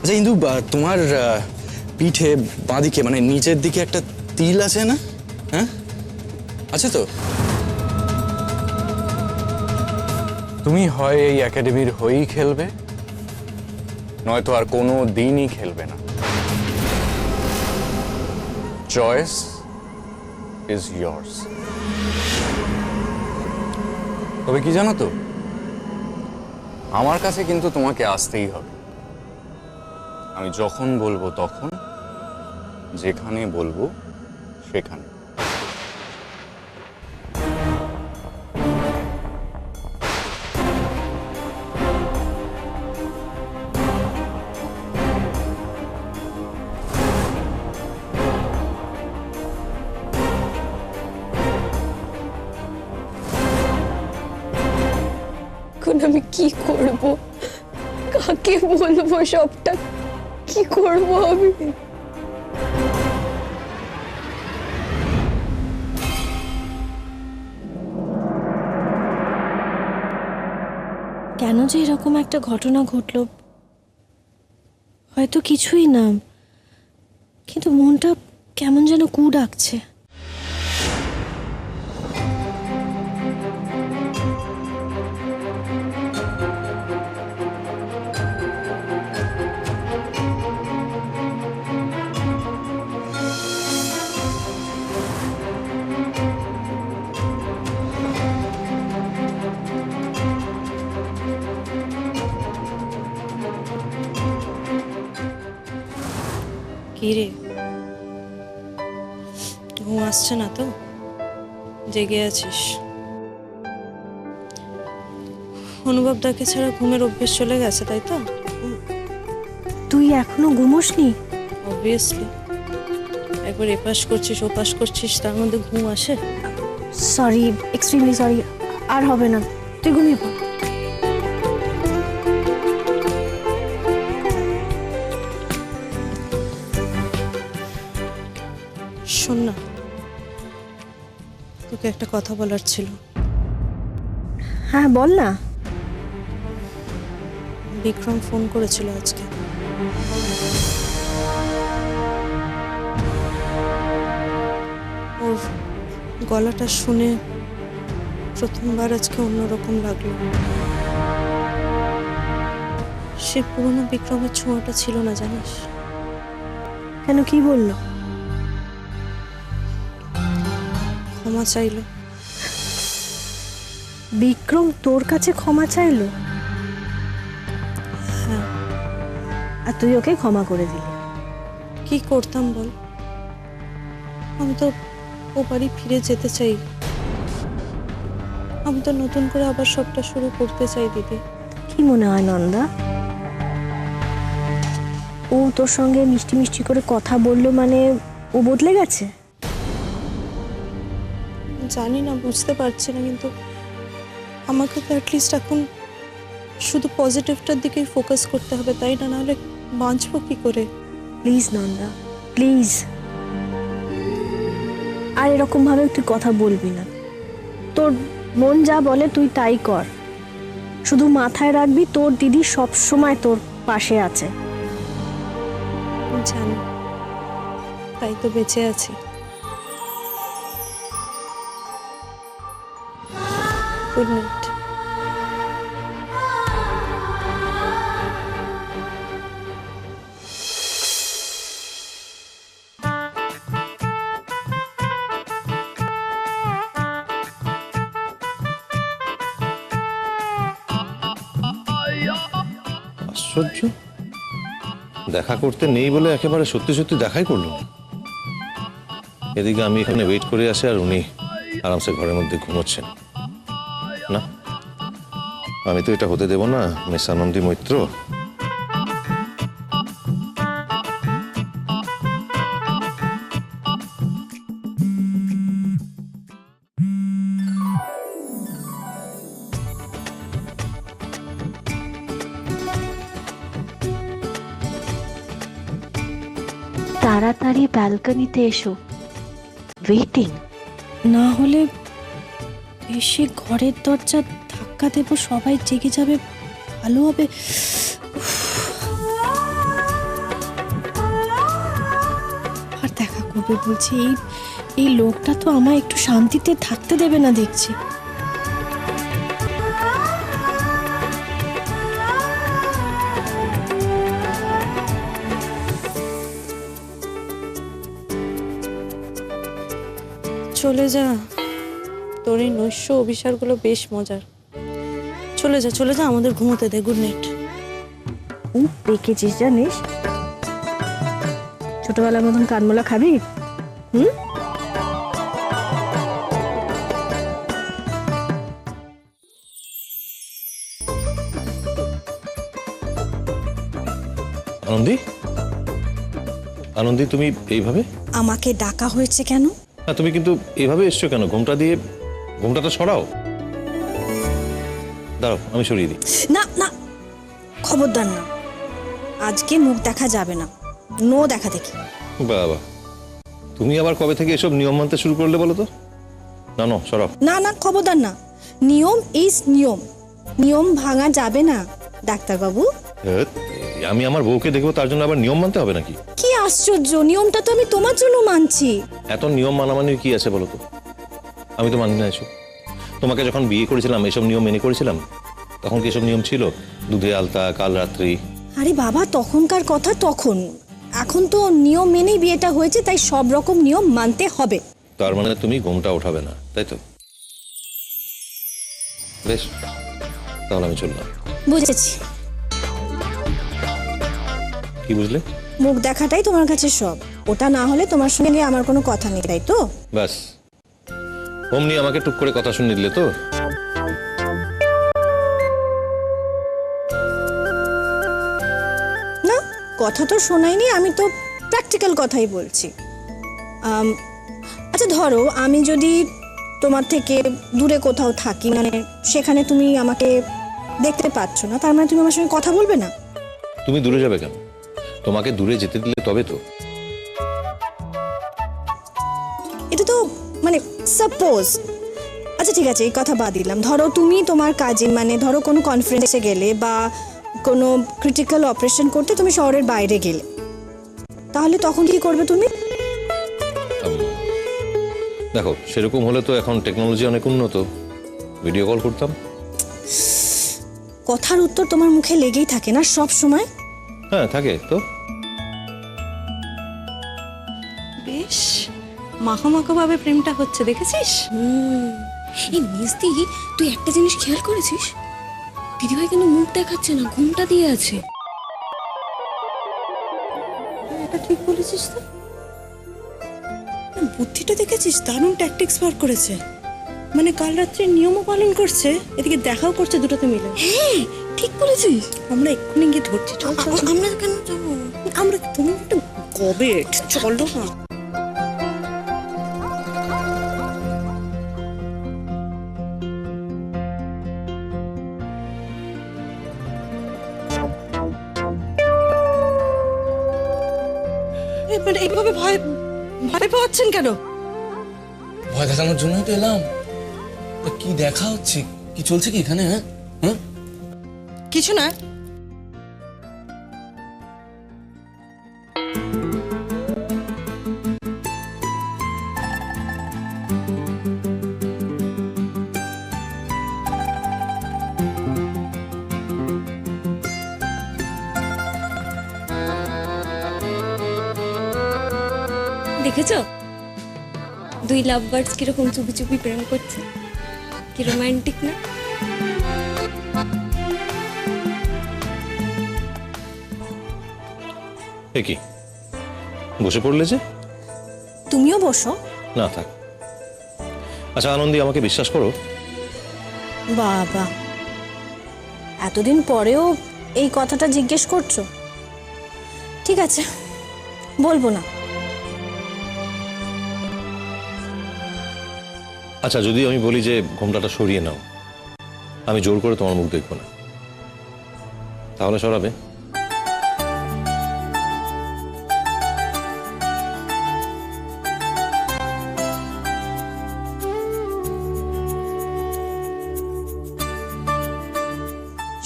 আচ্ছা ইন্দু, তোমার পিঠে বাঁদিকে মানে নিচের দিকে একটা তিল আছে না? হ্যাঁ, আছে তো? তুমি হয় এই একাডেমির হয়েই খেলবে, নয়তো আর কোনো দিনই খেলবে না। Choice is years. তবে কি জানো তো, আমার কাছে কিন্তু তোমাকে আসতেই হবে। আমি যখন বলবো তখন, যেখানে বলবো সেখানে। এখন আমি কি করব, কাকে বলবো সবটা, কি করব আমি? কেন যে এরকম একটা ঘটনা ঘটলো, হয়তো কিছুই না, কিন্তু মনটা কেমন যেন কু ডাকছে। কি রে, ঘুম আসছে না তো? জেগে আছিস? অনুভব দাকে ছাড়া ঘুমের অভ্যেস চলে গেছে, তাই তো? তুই এখনো ঘুমোসনি? অবভিয়াসলি, একবার এপাশ করছিস ওপাশ করছিস, তার মধ্যে ঘুম আসে? সরি, এক্সট্রিমলি সরি, আর হবে না, তুই ঘুমিয়ে পড়। শোন না, তোকে একটা কথা বলার ছিল। হ্যাঁ বল না। বিক্রম ফোন করেছিল আজকে। ওর গলাটা শুনে প্রথমবার আজকে অন্যরকম লাগলো। সে পুরনো বিক্রমের ছোঁয়াটা ছিল না, জানিস? কেন, কি বললো? ক্ষমা চাইলো। বিক্রম তোর কাছে ক্ষমা চাইলো? হ্যাঁ। আর তুই ওকে ক্ষমা করে দিলি? কি করতাম বল, আমি তো ও বাড়ি ফিরে যেতে চাই। আমি তো নতুন করে আবার সবটা শুরু করতে চাই দিদি। কি মনে হয় নন্দা, ও তোর সঙ্গে মিষ্টি মিষ্টি করে কথা বললো মানে ও বদলে গেছে? জানি না, বুঝতে পারছি না, কিন্তু আমাকে তো অ্যাটলিস্ট এখন শুধু পজিটিভটার দিকেই ফোকাস করতে হবে, তাই না? নাহলে বাঁচবো কি করে? প্লিজ নন্দা, প্লিজ, আর এরকম ভাবে তুই কথা বলবি না। তোর মন যা বলে তুই তাই কর, শুধু মাথায় রাখবি তোর দিদি সব সময় তোর পাশে আছে। জানি, তাই তো বেঁচে আছি। Good night. আশ্চর্য, দেখা করতে নেই বলে একেবারে সত্যি সত্যি দেখাই করলো না। এদিকে আমি এখানে ওয়েট করে আসি আর উনি আরামসে ঘরের মধ্যে ঘুমোচ্ছেন। না, আমি তো এটা হতে দেব না মিস আনন্দী মৈত্র। তাড়াতাড়ি ব্যালকনিতে এসো, ওয়েটিং। না হলে এসে ঘরের দরজা ধাক্কা দেবো, সবাই জেগে যাবে, ভালো হবে। করে বলছি, এই লোকটা তো আমায় একটু শান্তিতে থাকতে দেবে না দেখছি। চলে যা, তোর এই নৈশ অভিসারগুলো বেশ মজার। চলে যা চলে যা, আমাদের ঘুমোতে দে। Good night. দেখেছিস জানিস, ছোটবেলার মতন কানমোলা খাবি? হুম, আনন্দী, আনন্দী, তুমি এইভাবে? আমাকে ডাকা হয়েছে কেন? না, তুমি কিন্তু এইভাবে এসছো কেন? ঘোমটা দিয়ে ঘোমটাটা সরাও। দাঁড়াও, আমি সরিয়ে দিই। না না, খবরদার না, আজকে মুখ দেখা যাবে না। নো দেখা দেখি। বাবা, তুমি আবার কবে থেকে এসব নিয়ম মানতে শুরু করলে বলো তো? না না, সরাও। না না, খবরদার না। নিয়ম ইজ নিয়ম, নিয়ম ভাঙা যাবে না ডাক্তারবাবু। ধ্যাৎ, আমি আমার বউকে দেখবো তার জন্য আবার নিয়ম মানতে হবে নাকি? কি আশ্চর্য, নিয়মটা তো আমি তোমার জন্য মানছি। এত নিয়ম মানামানির কি আছে বলো তো? আমি তো মানি না এসব। তোমাকে যখন বিয়ে করেছিলাম এসব নিয়ম মেনে করেছিলাম? তখন কি এসব নিয়ম ছিল? দুধে আলতা, কাল রাত্রি। আরে বাবা, তখনকার কথা তখন, এখন তো নিয়ম মেনেই বিয়েটা হয়েছে, তাই সব রকম নিয়ম মানতে হবে। তার মানে তুমি ঘোমটা ওঠাবে না, তাই তো? বেশ, তাহলে আমি চললাম। বুঝেছি। কি বুঝলে? মুখ দেখাটাই তোমার কাছে সব, ওটা না হলে তোমার সঙ্গে আমার কোনো কথা নেই, তাই তো? ব্যাস, অমনি আমাকে টুক করে কথা শুনিয়ে দিলে তো? না, কথা তো শোনাইনি, আমি তো প্র্যাকটিক্যাল কথাই বলছি। আচ্ছা ধরো, আমি যদি তোমার থেকে দূরে কোথাও থাকি, মানে সেখানে তুমি আমাকে দেখতে পাচ্ছ না, তার মানে তুমি আমার সঙ্গে কথা বলবে না? তুমি দূরে যাবে কেন? তোমাকে দূরে যেতে দিলে তবে তো। এটা তো মানে সাপোজ। আচ্ছা ঠিক আছে, এই কথা বাদ দিলাম। ধরো তুমি তোমার কাজে, মানে ধরো কোনো কনফারেন্সে গেলে বা কোনো ক্রিটিক্যাল অপারেশন করতে তুমি শহরের বাইরে গেলে, তাহলে তখন কি করবে তুমি? দেখো, সেরকম হলে তো এখন টেকনোলজি অনেক উন্নত, ভিডিও কল করতাম। কথার উত্তর তোমার মুখে লেগেই থাকে না সব সময়? হ্যাঁ থাকে তো। বেশ মাখামাখা ভাবে প্রেমটা হচ্ছে, দেখেছিস? এই মিস্তি, তুই একটা জিনিস খেয়াল করেছিস? দিদিভাই কিন্তু মুখ দেখাচ্ছে না, ঘুমটা দিয়ে আছে। এটা ঠিক বলেছিস তো। বুদ্ধিটা দেখেছিস, দারুণ ট্যাকটিক্স বার করেছে। মানে কাল রাত্রে নিয়মও পালন করছে, এদিকে দেখাও করছে, দুটোতে মিলে। হ্যাঁ ঠিক বলেছিস। আমরা এক্ষুনি গিয়ে ধরছি। চল চল চল। আমরা কেন যাবো? আমরা, তুমি একটা গবেট, চলো না। মানে এইভাবে ভয় ভয় পাচ্ছেন কেন? ভয় দেখানোর জন্যই তো এলাম। তা কি দেখা হচ্ছে, কি চলছে কি এখানে? হ্যাঁ হ্যাঁ, কিছু না। দেখেছো দুই লাভ বার্ডস কিরকম চুপি চুপি প্রেম করছে? কি রোমান্টিক না? এ কি, বসে পড়লে যে? তুমিও বসো। না থাক। আচ্ছা আনন্দী, আমাকে বিশ্বাস করো? বাবা, এতদিন পরেও এই কথাটা জিজ্ঞেস করছো? ঠিক আছে, বলবো না। আচ্ছা যদি আমি বলি যে ঘোমটাটা সরিয়ে নাও, আমি জোর করে তোমার মুখ দেখবো না, তাহলে সরাবে?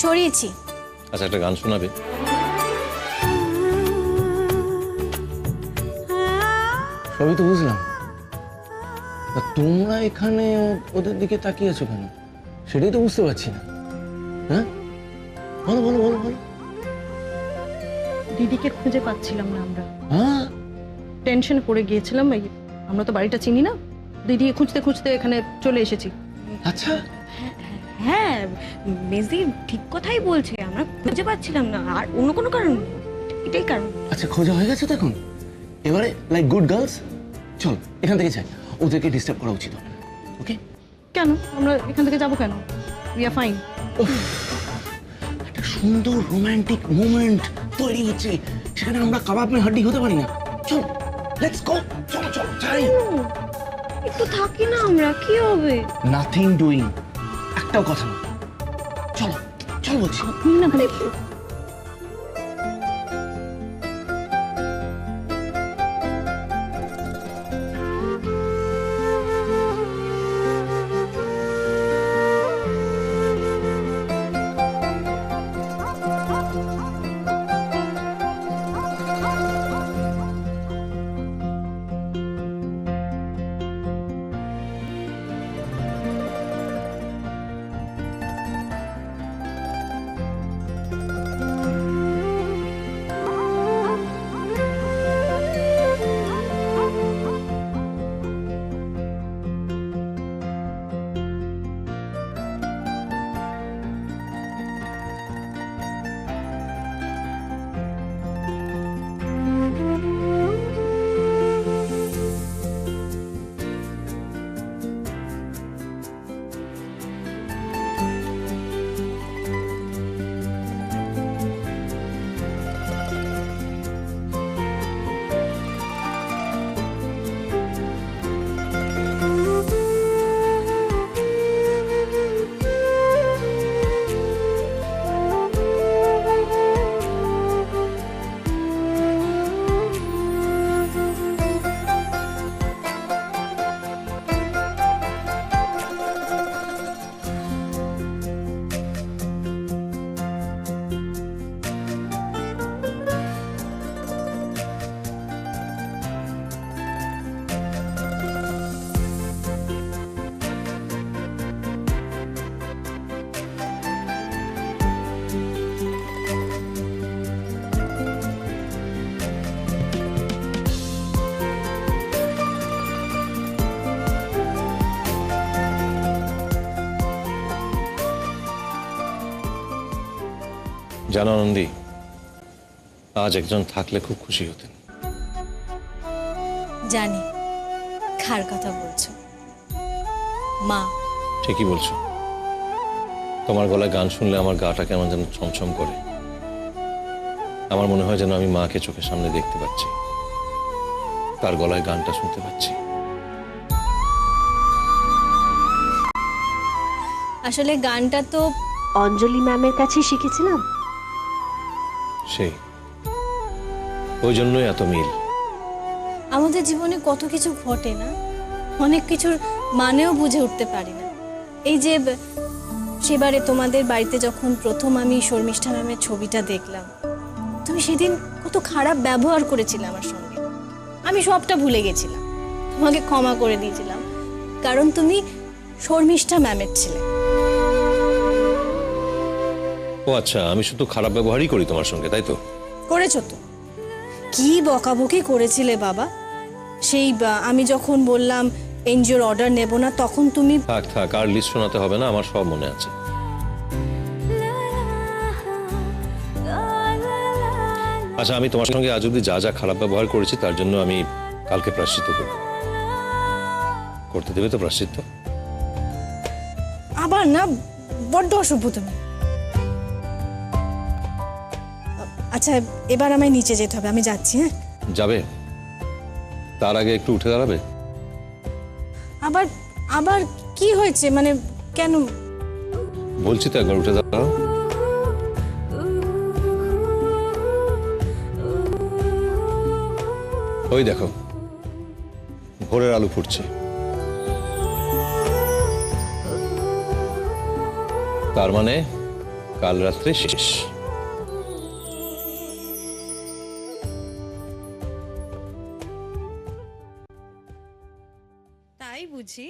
সরিয়েছি। আচ্ছা একটা গান শোনাবে? সবই তো বুঝলাম। তা তোমরা এখানে ওদের দিকে তাকিয়ে আছো কেন? সেটাই তো বুঝতে পারছি না। হ্যাঁ, বলো বলো বলো বলো। দিদিকে খুঁজে পাচ্ছিলাম না আমরা, হ্যাঁ, টেনশন পড়ে গিয়েছিলাম। এই আমরা তো বাড়িটা চিনি না, দিদিকে খুঁজতে খুঁজতে এখানে চলে এসেছি। আচ্ছা, হ্যাঁ, মেজদি ঠিক কথাই বলছে, আমরা খুঁজে পাচ্ছিলাম না, আর অন্য কোনো কারণ নেই। এটাই কারণ। আচ্ছা, খোঁজা হয়ে গেছে তো এখন। এবারে লাইক গুড গার্লস চল এখান থেকে যাই, ওদেরকে ডিস্টার্ব করা উচিত হবে না। ওকে? কেন আমরা এখান থেকে যাবো কেন? We are fine. একটা সুন্দর রোমান্টিক মোমেন্ট তৈরি হচ্ছে, সেখানে আমরা কাবাব মে হাড্ডি হতে পারি না? চল, লেটস গো, চলো চলো যাই। একটু থাকি না আমরা, কি হবে? নাথিং ডুইং, একটাও কথা না। চলো চল বলছি। না মানে জানো নন্দী, আজ একজন থাকলে খুব খুশি হতেন। জানি কার কথা বলছো, মা। ঠিকই বলছো। তোমার গলায় গান শুনলে আমার গাটা কেমন যেন ছমছম করে। আমার মনে হয় যেন আমি মাকে চোখের সামনে দেখতে পাচ্ছি, তার গলায় গানটা শুনতে পাচ্ছি। আসলে গানটা তো অঞ্জলি ম্যামের কাছে শিখেছিলাম। সেই ওই জন্যই এত মিল। আমাদের জীবনে কত কিছু ঘটে না, অনেক কিছুর মানেও বুঝে উঠতে পারি না। এই যে সেবারে তোমাদের বাড়িতে যখন প্রথম আমি শর্মিষ্ঠা ম্যামের ছবিটা দেখলাম, তুমি সেদিন কত খারাপ ব্যবহার করেছিলে আমার সঙ্গে। আমি সবটা ভুলে গেছিলাম, তোমাকে ক্ষমা করে দিয়েছিলাম, কারণ তুমি শর্মিষ্ঠা ম্যামের ছিলে। ও আচ্ছা, আমি শুধু খারাপ ব্যবহারই করি তোমার সঙ্গে, তাই তো? করেছো তো, কি বকাবকি করেছিলে বাবা। সেই আমি যখন বললাম এনজিওর অর্ডার নেব না, তখন তুমি থাক থাক, আর লিস্ট শোনাতে হবে না, আমার সব মনে আছে। আচ্ছা, আমি তোমার সঙ্গে আজ অব্দি যা যা খারাপ ব্যবহার করেছি তার জন্য আমি কালকে প্রায়শ্চিত্ত করব। করতে দেবে তো প্রায়শ্চিত্ত? আবার না, বড্ড অসভ্য তুমি। আচ্ছা, এবার আমায় নিচে যেতে হবে, আমি যাচ্ছি। হ্যাঁ, যাবে? তার আগে একটু উঠে দাঁড়াবে। আবার আবার কি হয়েছে, মানে কেন? বলছি তো, একবার উঠে দাঁড়াও। ওই দেখো, ভোরের আলো ফুটছে। তার মানে কাল রাত্রে শেষ। তাই বুঝি